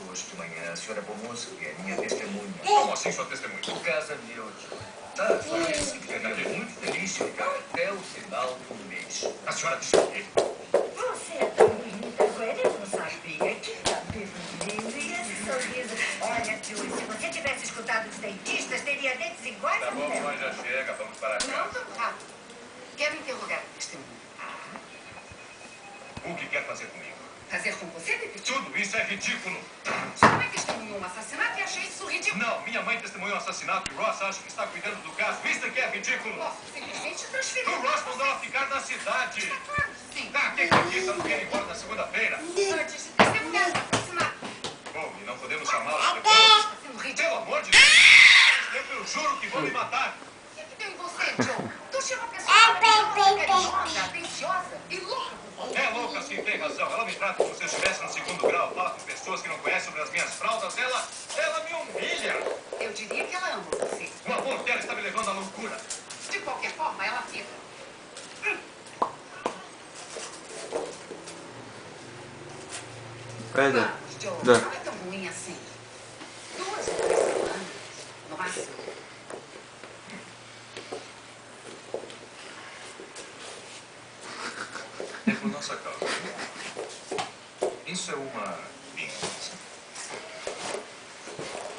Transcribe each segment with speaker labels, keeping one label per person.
Speaker 1: hoje de manhã. A senhora Bomoso, que é minha testemunha.
Speaker 2: Como assim sua testemunha?
Speaker 1: O caso de hoje. Tá, foi isso que ficaria muito feliz de ficar até o final do mês.
Speaker 2: A senhora disse o quê?
Speaker 3: Você é tão bonita, agora eu não sabia. Que cabelo lindo e esse sorriso. Olha, Julie, se você tivesse escutado os dentistas, teria dentes iguais
Speaker 2: Tá
Speaker 3: ao
Speaker 2: bom,
Speaker 3: meu.
Speaker 2: mas já chega, vamos para
Speaker 4: Não,
Speaker 2: cá.
Speaker 4: tão rápido. Quero interrogar o testemunho.
Speaker 2: O que quer fazer comigo?
Speaker 4: Fazer com você, detetive?
Speaker 2: Tudo isso é ridículo.
Speaker 4: Sua mãe testemunhou um assassinato e achei isso ridículo.
Speaker 2: Não, minha mãe testemunhou um assassinato e Ross acha que está cuidando do caso. Isso é que é ridículo.
Speaker 4: Posso simplesmente transferir.
Speaker 2: O Ross mandou ela ficar na cidade.
Speaker 4: Está claro que sim.
Speaker 2: Tá, quem acredita? Eu não quero ir embora na segunda-feira.
Speaker 4: Antes de testemunhar o assassinato.
Speaker 2: Bom, e não podemos chamá-la depois?
Speaker 4: Está sendo
Speaker 2: Pelo
Speaker 4: ridículo.
Speaker 2: amor de Deus. Eu juro que vou me matar.
Speaker 4: O que deu em você, Joe? Tu é uma pessoa maravilhosa, carinhosa, atenciosa e louca.
Speaker 2: É louca, sim, tem razão. Ela me trata como se eu estivesse no segundo grau. Fala com pessoas que não conhecem sobre as minhas fraldas. Ela me humilha.
Speaker 4: Eu diria que ela ama você.
Speaker 2: O amor dela está me levando à loucura.
Speaker 4: De qualquer forma, ela fica.
Speaker 5: Pera.
Speaker 4: Vamos, Joe.
Speaker 5: Dá.
Speaker 4: Não é tão ruim assim. 2 ou 3 semanas, no máximo.
Speaker 2: É por nossa causa. Isso é uma vingança.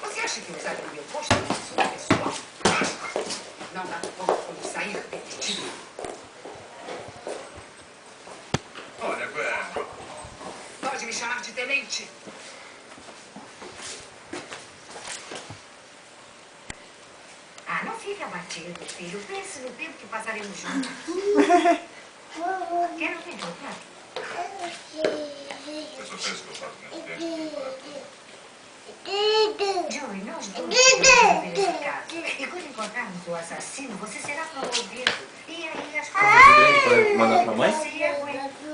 Speaker 4: Você acha que usar o meu posto é uma assunto pessoal? Não dá conta quando sair, detetive.
Speaker 2: Olha,
Speaker 4: Pode me chamar de tenente.
Speaker 3: Ah, não fique abatido, filho. Pense no tempo que passaremos juntos. Quer não ter roupa?
Speaker 2: você só fez o que eu faço nesse tempo.
Speaker 3: Joey, nós dois vamos resolver esse caso. E quando encontrarmos o assassino, você será promovido. E aí as
Speaker 5: Grande pra mandar pra mãe?
Speaker 3: Se aguenta.